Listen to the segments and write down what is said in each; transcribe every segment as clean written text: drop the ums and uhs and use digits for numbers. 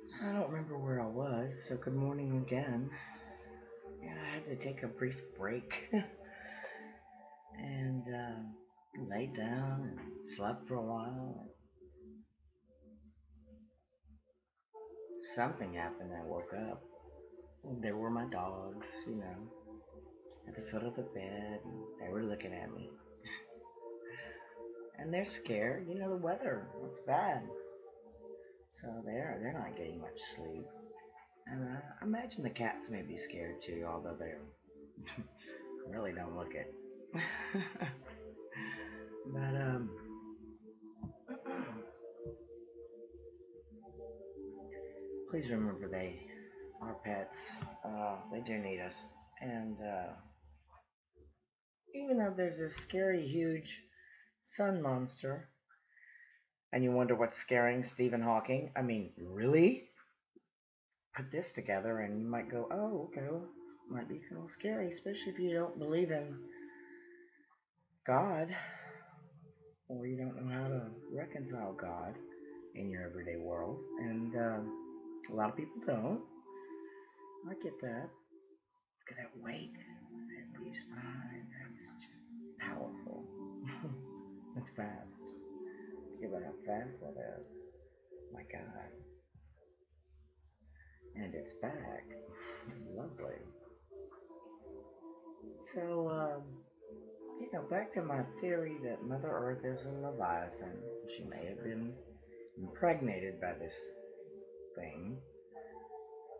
So I don't remember where I was, so good morning again. Yeah, I had to take a brief break and laid down and slept for a while. Something happened. I woke up. There were my dogs, at the foot of the bed, and they were looking at me. And they're scared. The weather, it's bad. So they're not getting much sleep. And I imagine the cats may be scared too, although they really don't look it. But please remember our pets. They do need us. And even though there's this scary, huge sun monster, and you wonder what's scaring Stephen Hawking, I mean, really? Put this together, and you might go, oh, okay, well, might be a little scary, especially if you don't believe in God, or you don't know how to reconcile God in your everyday world. And a lot of people don't. I get that. Look at that weight that leaves behind. That's just powerful. That's fast. Think about how fast that is. My God. And it's back. Lovely. So, back to my theory that Mother Earth is a Leviathan. She may have been impregnated by this thing.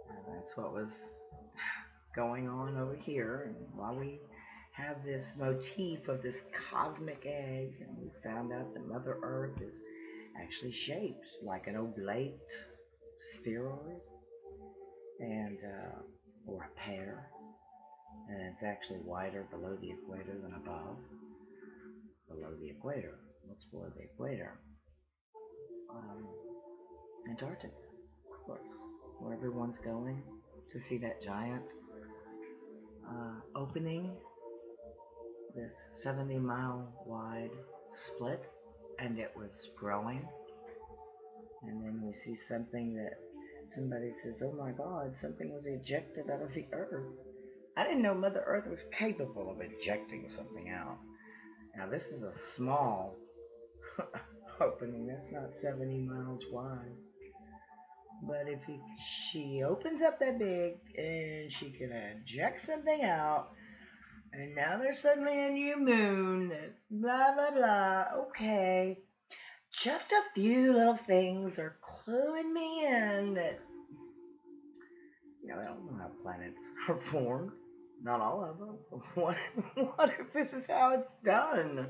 And that's what was going on over here. And while we have this motif of this cosmic egg, and we found out that Mother Earth is actually shaped like an oblate spheroid, and or a pear, and it's actually wider below the equator than above. Below the equator. What's below the equator? Antarctica, of course, where everyone's going to see that giant opening, this 70-mile wide split, and it was growing. And then we see something that somebody says, oh my God, something was ejected out of the earth. I didn't know Mother Earth was capable of ejecting something out. Now this is a small opening, that's not 70 miles wide. But if she opens up that big and she can eject something out, and now there's suddenly a new moon, blah, blah, blah, okay. Just a few little things are cluing me in that, I don't know how planets are formed. Not all of them. What if this is how it's done?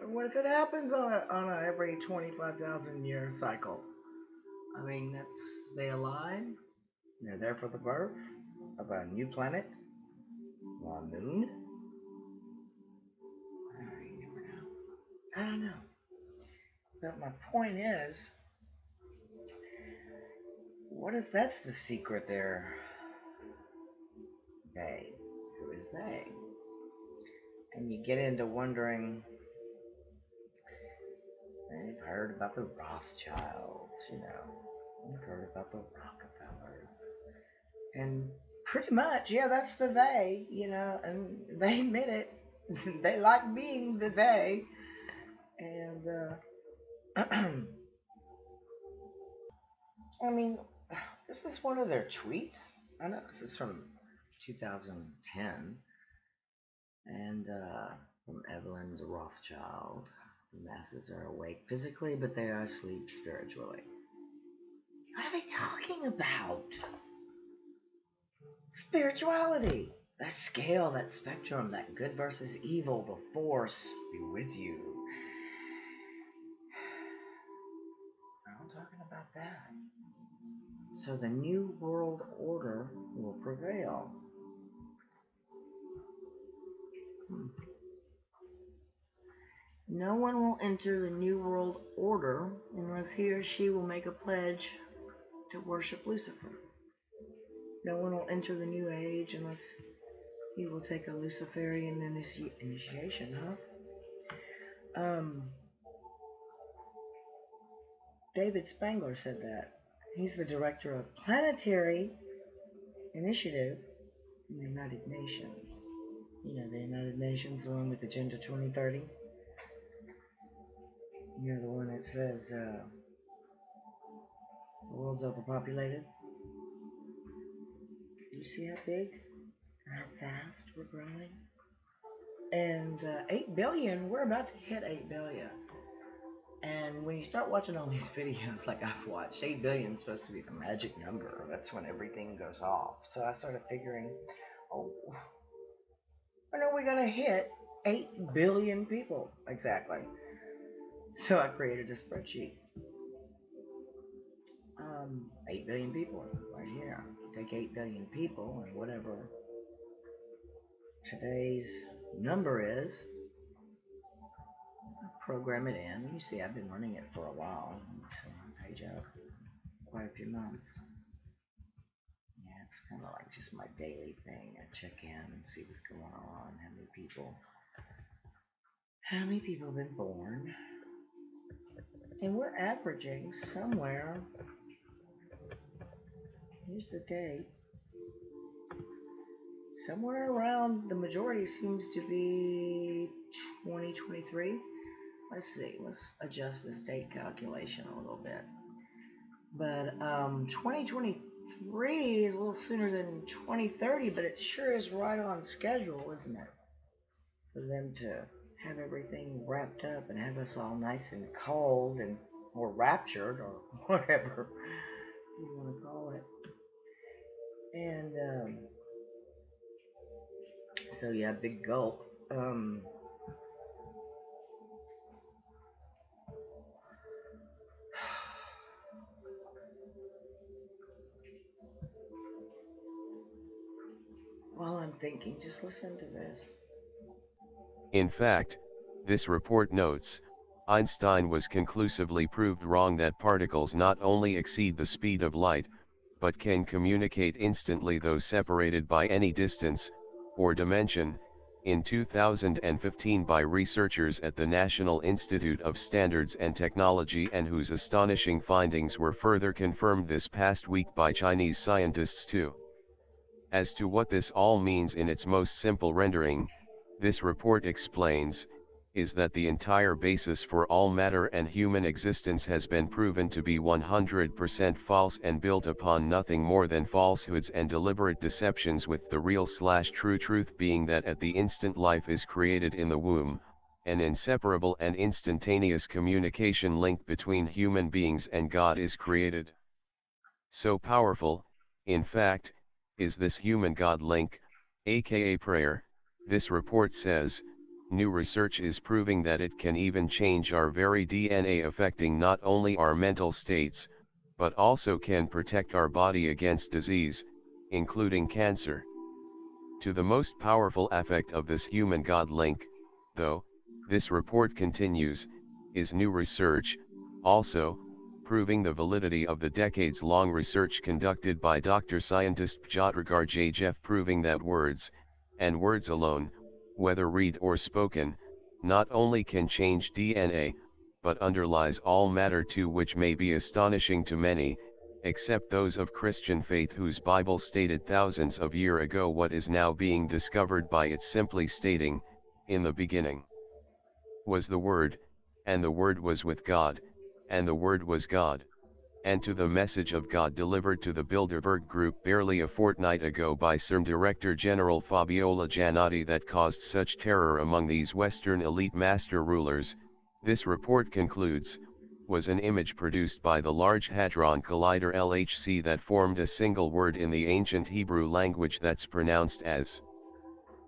What if it happens on a every 25,000 year cycle? I mean, they align. They're there for the birth of a new planet, or a moon. You never know. I don't know. But my point is, what if that's the secret there? They. Who is they? And you get into wondering, I've heard about the Rothschilds, I've heard about the Rockefellers. And pretty much, yeah, that's the they, and they admit it. They like being the they. And, I mean, this is one of their tweets. I know this is from 2010. And, from Evelyn Rothschild. The masses are awake physically, but they are asleep spiritually. What are they talking about? Spirituality. That scale, that spectrum, that good versus evil, the force be with you. I'm talking about that. So the new world order will prevail. No one will enter the New World Order unless he or she will make a pledge to worship Lucifer. No one will enter the New Age unless he will take a Luciferian initiation, David Spangler said that. He's the director of Planetary Initiative in the United Nations. You know, the United Nations, the one with Agenda 2030. You know, the one that says the world's overpopulated. Do you see how big and how fast we're growing? And 8 billion, we're about to hit 8 billion. And when you start watching all these videos like I've watched, 8 billion is supposed to be the magic number. That's when everything goes off. So I started figuring, oh, when are we going to hit 8 billion people exactly? So I created a spreadsheet. 8 billion people right here. Take 8 billion people and whatever today's number is, program it in. You see, I've been running it for a while. So page out quite a few months. Yeah, it's kind of like just my daily thing. I check in and see what's going on. How many people have been born? And we're averaging somewhere. Here's the date. Somewhere around, the majority seems to be 2023. Let's see. Let's adjust this date calculation a little bit. But 2023 is a little sooner than 2030, but it sure is right on schedule, isn't it? For them to have everything wrapped up and have us all nice and cold and or raptured or whatever you want to call it. And so yeah, big gulp. While I'm thinking, just listen to this. In fact, this report notes, Einstein was conclusively proved wrong that particles not only exceed the speed of light, but can communicate instantly though separated by any distance, or dimension, in 2015 by researchers at the National Institute of Standards and Technology, and whose astonishing findings were further confirmed this past week by Chinese scientists too. As to what this all means in its most simple rendering, this report explains, is that the entire basis for all matter and human existence has been proven to be 100% false and built upon nothing more than falsehoods and deliberate deceptions, with the real/true truth being that at the instant life is created in the womb, an inseparable and instantaneous communication link between human beings and God is created. So powerful, in fact, is this human-God link, aka prayer. This report says, new research is proving that it can even change our very DNA, affecting not only our mental states, but also can protect our body against disease, including cancer. To the most powerful effect of this human-God link, though, this report continues, is new research, also, proving the validity of the decades-long research conducted by Dr. Scientist Pjotr Jeff, proving that words, and words alone, whether read or spoken, not only can change DNA, but underlies all matter too, which may be astonishing to many, except those of Christian faith, whose Bible stated thousands of years ago what is now being discovered by it simply stating, in the beginning was the Word, and the Word was with God, and the Word was God. And to the message of God delivered to the Bilderberg Group barely a fortnight ago by CERN Director General Fabiola Gianotti that caused such terror among these Western elite master rulers, this report concludes, was an image produced by the Large Hadron Collider LHC that formed a single word in the ancient Hebrew language that's pronounced as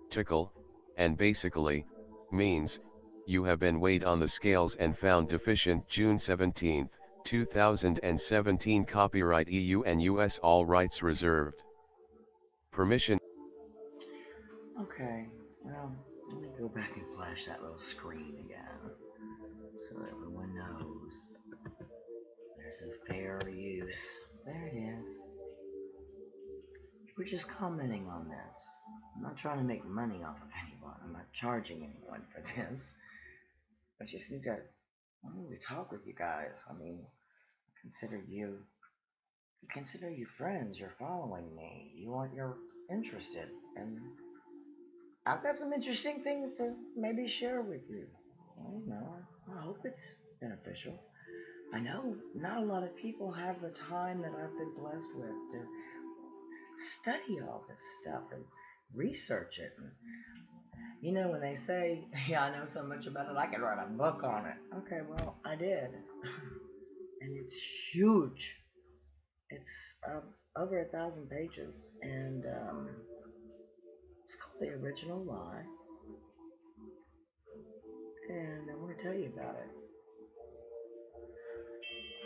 tickle, and basically, means, you have been weighed on the scales and found deficient. June 17, 2017. Copyright EU and US, all rights reserved. Permission. Okay, well, let me go back and flash that little screen again so everyone knows there's a fair use. There it is. We're just commenting on this. I'm not trying to make money off of anyone. I'm not charging anyone for this. I just need to talk with you guys. I mean, I consider you consider you friends. You're following me. You're interested, and I've got some interesting things to maybe share with you. I hope it's beneficial. I know not a lot of people have the time that I've been blessed with to study all this stuff and research it. And, when they say, yeah, I know so much about it, I could write a book on it. Okay, well, I did. And it's huge. It's over 1,000 pages. And it's called The Original Lie. And I want to tell you about it.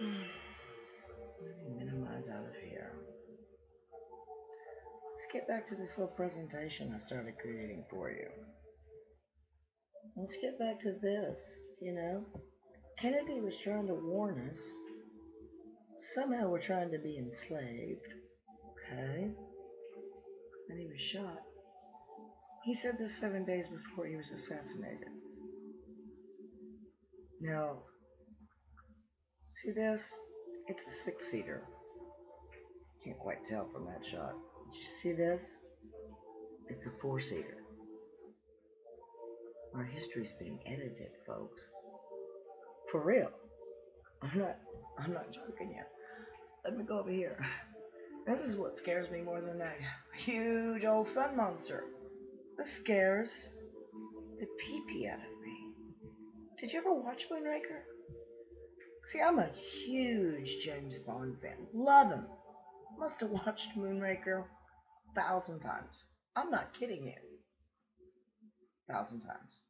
Let me minimize out of here. Let's get back to this little presentation I started creating for you. Let's get back to this, Kennedy was trying to warn us. Somehow we're trying to be enslaved. Okay? And he was shot. He said this 7 days before he was assassinated. Now, see this? It's a 6-seater. Can't quite tell from that shot. Did you see this? It's a 4-seater. Our history's being edited, folks. For real. I'm not joking you. Let me go over here. This is what scares me more than that huge old sun monster. This scares the pee-pee out of me. Did you ever watch Moonraker? See, I'm a huge James Bond fan. Love him. Must have watched Moonraker 1,000 times. I'm not kidding you. 1,000 times.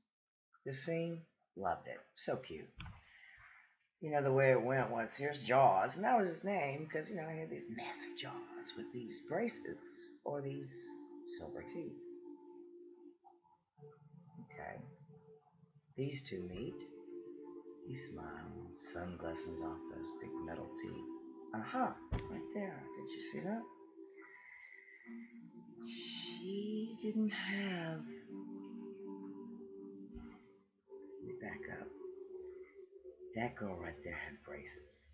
This scene, loved it. So cute. The way it went was, here's Jaws, and that was his name, because, he had these massive jaws with these braces, or these silver teeth. Okay. These two meet. He smiles, sun glistens off those big metal teeth. Aha, right there. Did you see that? She didn't have... Let me back up. That girl right there had braces.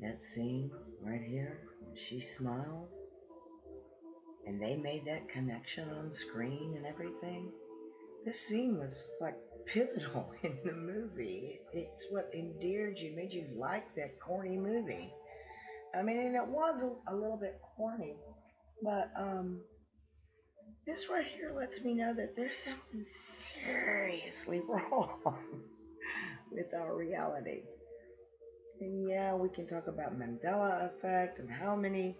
That scene right here, when she smiled, and they made that connection on screen and everything, this scene was like pivotal in the movie. It's what endeared you, made you like that corny movie. I mean, and it was a little bit corny, but this right here lets me know that there's something seriously wrong with our reality. And yeah, we can talk about Mandela effect and how many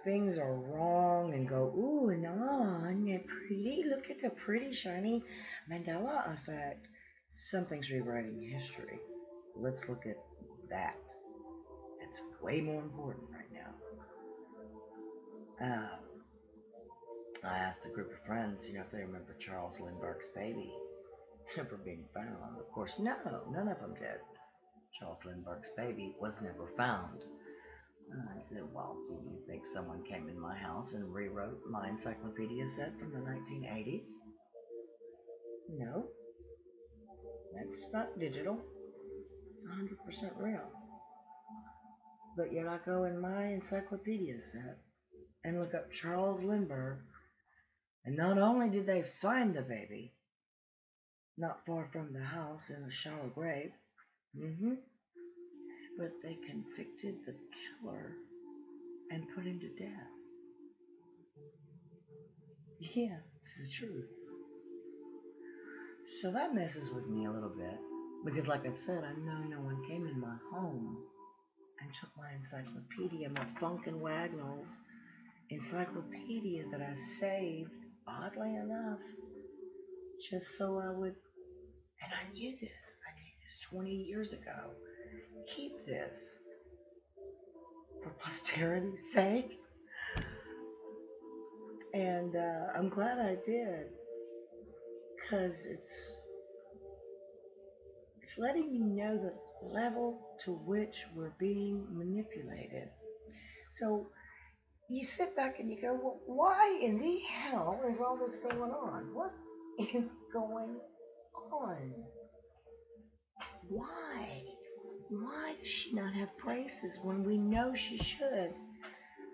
things are wrong and go, ooh, and on, they're pretty. Look at the pretty, shiny Mandela effect. Something's rewriting history. Let's look at that. It's way more important right now. I asked a group of friends, if they remember Charles Lindbergh's baby never being found. Of course, no, none of them did. Charles Lindbergh's baby was never found. I said, well, do you think someone came in my house and rewrote my encyclopedia set from the 1980s? No. That's not digital. It's 100% real. But yet I go in my encyclopedia set and look up Charles Lindbergh, and not only did they find the baby, not far from the house in a shallow grave, but they convicted the killer and put him to death. Yeah, it's the truth. So that messes with me a little bit, because like I said, I know no one came in my home and took my encyclopedia, my Funkin' Wagnalls encyclopedia that I saved, oddly enough, just so I would, and I knew this 20 years ago, keep this for posterity's sake. And I'm glad I did, because it's letting me know the level to which we're being manipulated. So you sit back and you go, well, why in the hell is all this going on? What is going on? Why? Why does she not have braces when we know she should?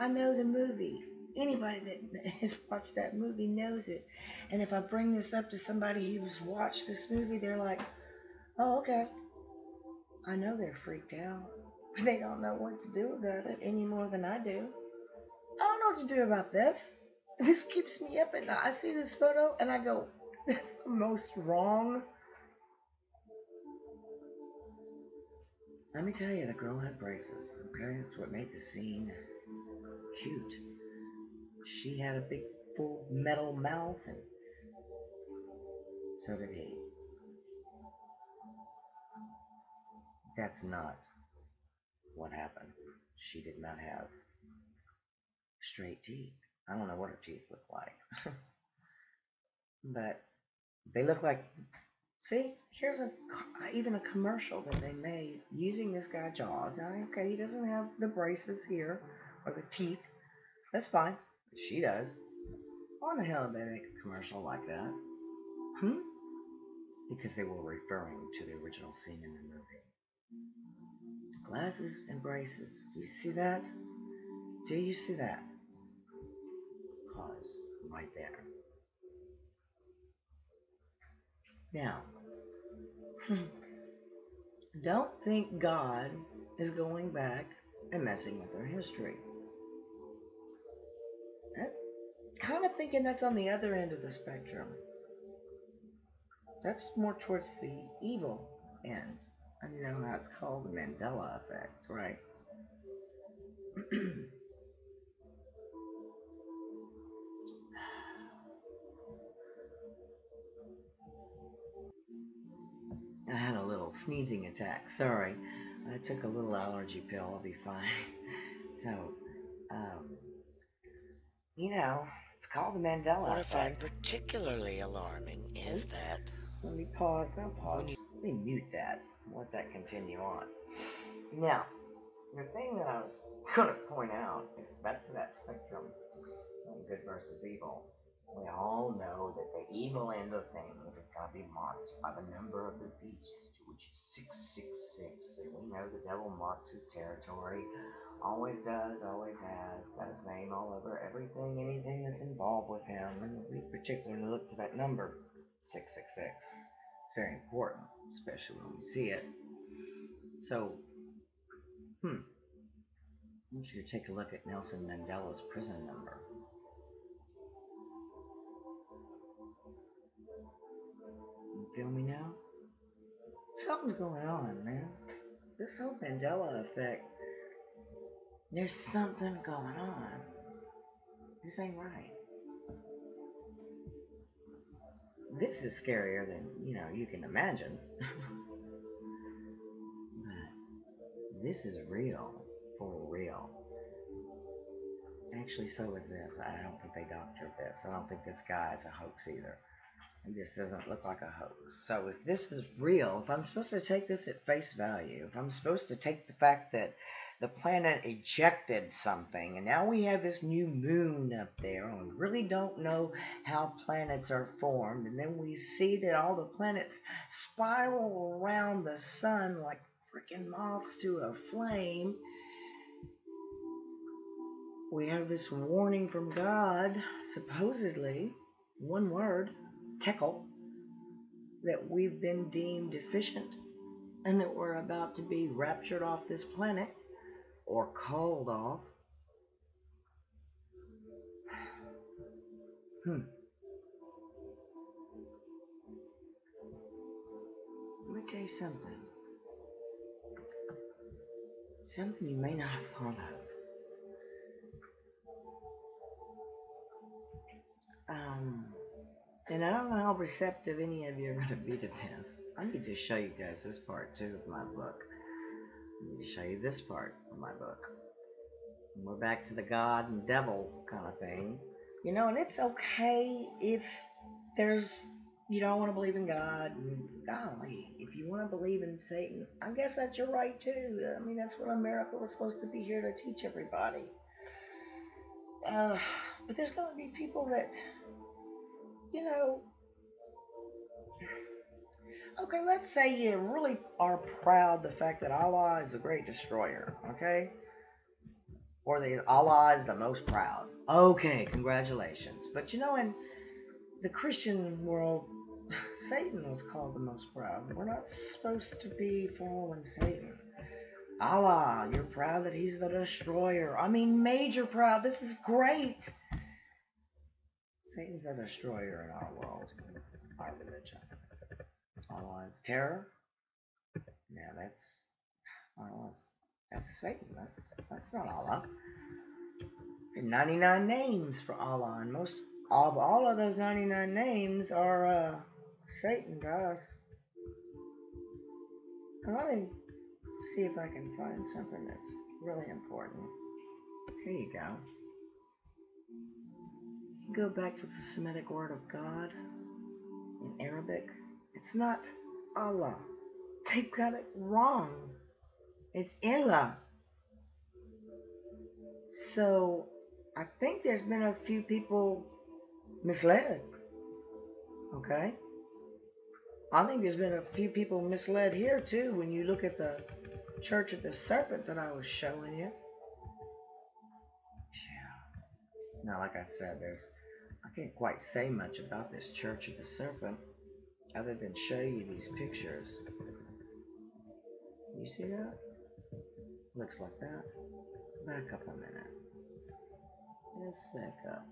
I know the movie. Anybody that has watched that movie knows it. And if I bring this up to somebody who's watched this movie, they're like, oh, okay. I know they're freaked out. But they don't know what to do about it any more than I do. I don't know what to do about this. This keeps me up at night. I see this photo and I go, that's the most wrong. Let me tell you, the girl had braces, okay? That's what made the scene cute. She had a big, full metal mouth, and so did he. That's not what happened. She did not have straight teeth. I don't know what her teeth look like. But they look like, see, here's even a commercial that they made using this guy Jaws. Now, okay, he doesn't have the braces here or the teeth. That's fine. But she does. Why in the hell did they make a commercial like that? Because they were referring to the original scene in the movie. Glasses and braces. Do you see that? Do you see that? Pause right there. Now, don't think God is going back and messing with their history. I'm kind of thinking that's on the other end of the spectrum. That's more towards the evil end. And you know how it's called the Mandela effect, right? I had a little sneezing attack. Sorry. I took a little allergy pill. I'll be fine. So, you know, it's called the Mandela What I effect. find particularly alarming is that... Let me pause. Now pause. Let me mute that. Let that continue on. Now, the thing that I was going to point out is back to that spectrum of good versus evil. We all know that the evil end of things is going to be marked by the number of the beast, which is 666. And we know the devil marks his territory. Always does, always has. Got his name all over everything, anything that's involved with him. And we particularly look for that number, 666. It's very important, especially when we see it. So, I want you to take a look at Nelson Mandela's prison number. You feel me now? Something's going on, man. This whole Mandela effect, there's something going on. This ain't right. This is scarier than, you can imagine. But this is real, for real. Actually, so is this. I don't think they doctored this. I don't think this guy is a hoax either. This doesn't look like a hoax. So if this is real, if I'm supposed to take this at face value, if I'm supposed to take the fact that the planet ejected something, and now we have this new moon up there, and we really don't know how planets are formed, and then we see that all the planets spiral around the sun like freaking moths to a flame. We have this warning from God, supposedly, one word, tekel, that we've been deemed deficient and that we're about to be raptured off this planet or called off. Let me tell you something. Something you may not have thought of. And I don't know how receptive any of you are going to be to this. I need to show you guys this part too of my book. I need to show you this part of my book. And we're back to the God and devil kind of thing. And it's okay if you don't want to believe in God. And golly, if you want to believe in Satan, I guess that's your right too. I mean, that's what America was supposed to be here to teach everybody. But there's going to be people that, okay, let's say you really are proud the fact that Allah is the great destroyer, okay? Or that Allah is the most proud. Okay, congratulations. But you know, in the Christian world, Satan was called the most proud. We're not supposed to be following Satan. Allah, you're proud that he's the destroyer. I mean, major proud. This is great. Satan's the destroyer in our world, our religion. Allah is terror. Yeah, that's Satan. That's not Allah. There are 99 names for Allah, and most of all of those 99 names are Satan to us. And let me see if I can find something that's really important. Here you go. You go back to the Semitic word of God in Arabic. It's not Allah. They've got it wrong. It's Ilah. So I think there's been a few people misled. Okay? I think there's been a few people misled here too when you look at the Church of the Serpent that I was showing you. Yeah. Now, like I said, I can't quite say much about this Church of the Serpent other than show you these pictures. You see that? Looks like that. Back up a minute. Let's back up.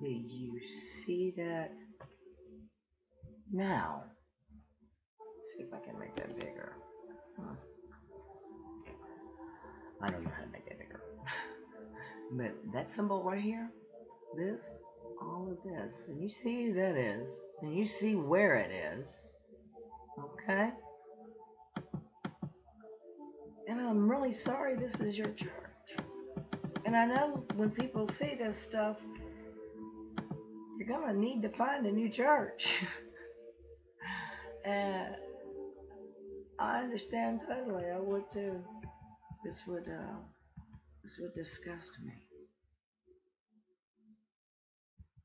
Do you see that? Now, let's see if I can make that bigger. I don't know how to make it bigger. But that symbol right here, this, all of this, and you see who that is, and you see where it is, okay? And I'm really sorry this is your church. And I know when people see this stuff, you're going to need to find a new church. And I understand totally. I would too. This would disgust me.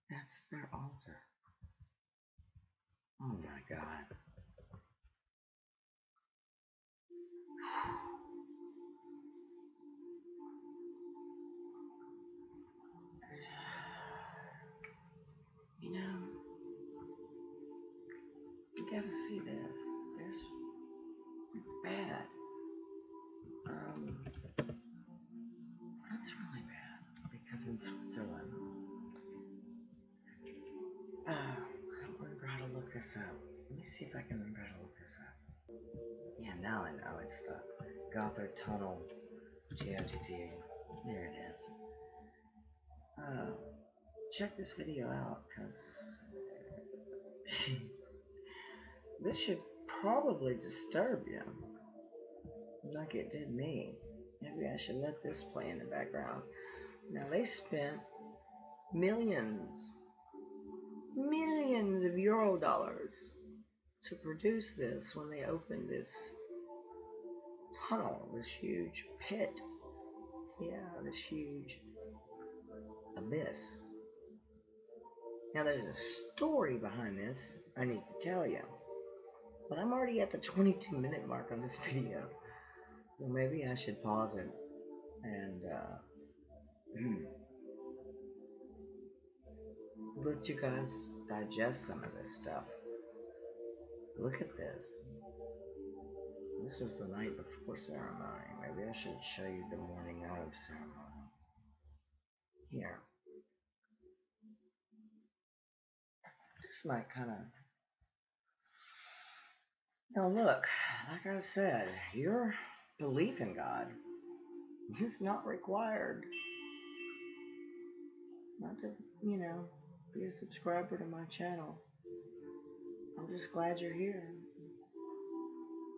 That's their altar. Oh my God. You know, you gotta see this. It's bad. That's really bad because in Switzerland, I don't remember how to look this up. Let me see if I can remember how to look this up. Yeah, now I know. It's the Gotthard Tunnel, GOTT. There it is. Check this video out because this should probably disturb you like it did me. Maybe I should let this play in the background. Now they spent millions of euro dollars to produce this when they opened this tunnel, this huge pit. Yeah, this huge abyss. Now there's a story behind this I need to tell you. But I'm already at the 22-minute mark on this video. So maybe I should pause it and let you guys digest some of this stuff. Look at this. This was the night before ceremony. Maybe I should show you the morning of ceremony. Here. This might kind of... Now look, like I said, your belief in God is not required. Not to, be a subscriber to my channel. I'm just glad you're here.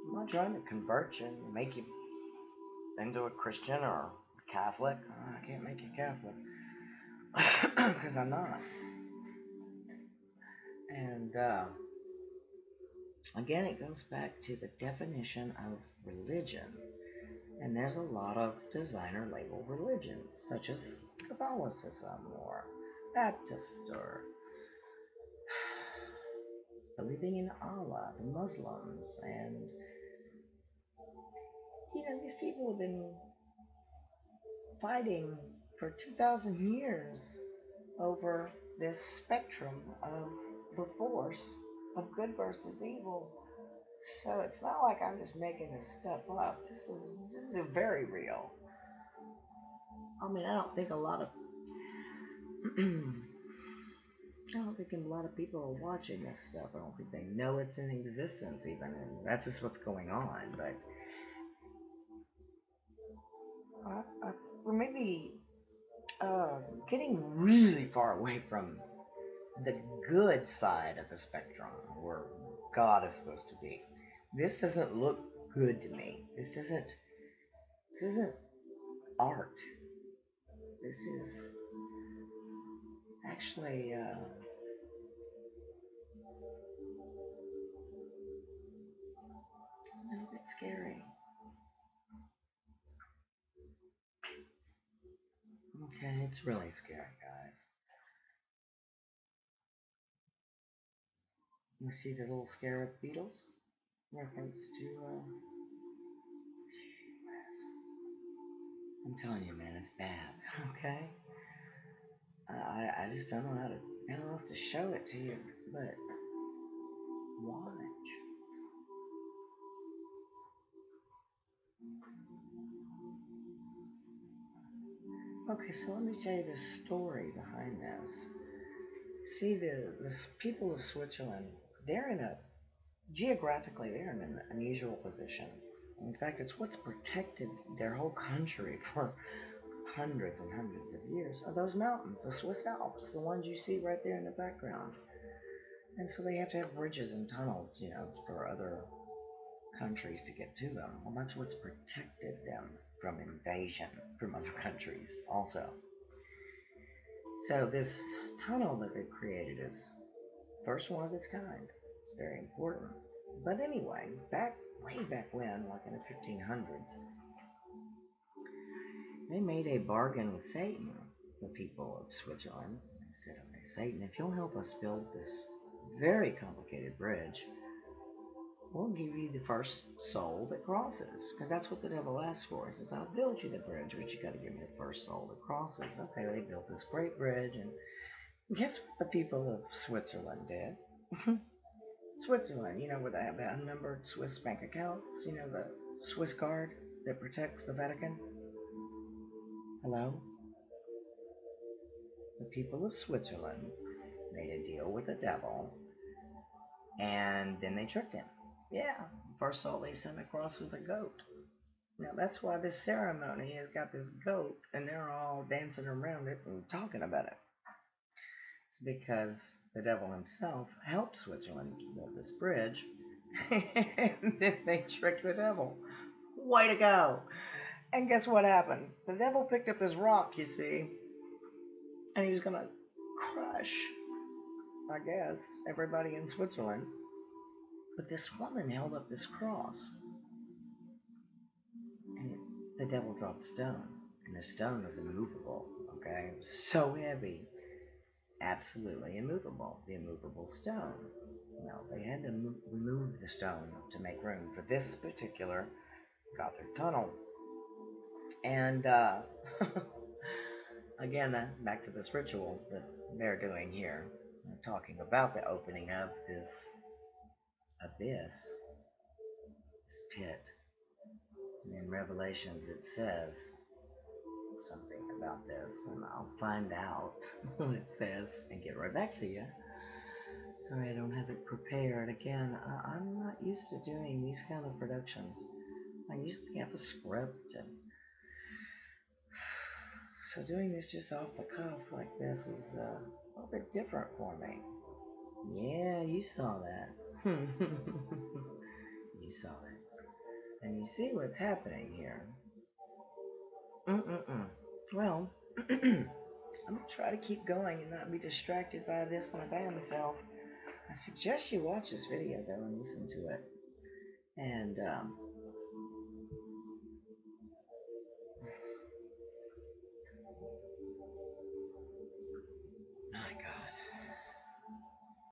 I'm not trying to convert you and make you into a Christian or a Catholic. I can't make you Catholic. Because I'm not. And, again, it goes back to the definition of religion. And there's a lot of designer label religions, such as Catholicism or Baptist or believing in Allah, the Muslims, and these people have been fighting for 2,000 years over this spectrum of the force of good versus evil. So it's not like I'm just making this stuff up. This is very real. I mean, I don't think a lot of people are watching this stuff. I don't think they know it's in existence even, and that's just what's going on. But we're maybe getting really far away from the good side of the spectrum where God is supposed to be. This doesn't look good to me. This isn't art. This is actually a little bit scary. Okay, it's really scary, guys. You see this little scarab beetles? Reference to, I'm telling you, man, it's bad, okay? I just don't know how else to show it to you, but watch. Okay, so let me tell you the story behind this. See, the people of Switzerland, geographically, they're in an unusual position. In fact, it's what's protected their whole country for hundreds and hundreds of years are those mountains, the Swiss Alps, the ones you see right there in the background. And so they have to have bridges and tunnels, for other countries to get to them. Well, that's what's protected them from invasion from other countries also. So this tunnel that they've created is first one of its kind. It's very important. But anyway, way back when, like in the 1500s, they made a bargain with Satan, the people of Switzerland. They said, okay, Satan, if you'll help us build this very complicated bridge, we'll give you the first soul that crosses. Because that's what the devil asks for. He says, I'll build you the bridge, but you got to give me the first soul that crosses. Okay, they built this great bridge, and guess what the people of Switzerland did? Switzerland, where they have the unnumbered Swiss bank accounts, the Swiss guard that protects the Vatican. Hello? The people of Switzerland made a deal with the devil, and then they tricked him. Yeah, first soul they sent across was a goat. Now that's why this ceremony has got this goat, and they're all dancing around it and talking about it. It's because the devil himself helped Switzerland build this bridge, and then they tricked the devil. Way to go! And guess what happened? The devil picked up this rock, you see, and he was going to crush, I guess, everybody in Switzerland. But this woman held up this cross, and the devil dropped the stone, and the stone was immovable, okay? It was so heavy, absolutely immovable, the immovable stone. Well, they had to remove the stone to make room for this particular Gothic tunnel. And again, back to this ritual that they're doing here. They're talking about the opening of this abyss, this pit. And in Revelations it says something about this, and I'll find out what it says and get right back to you. Sorry, I don't have it prepared. Again, I'm not used to doing these kind of productions. I usually have a script, and so doing this just off the cuff like this is a little bit different for me. Yeah, you saw that. You saw it. And you see what's happening here. Well, I'm going to try to keep going and not be distracted by this my damn self. I suggest you watch this video, though, and listen to it. And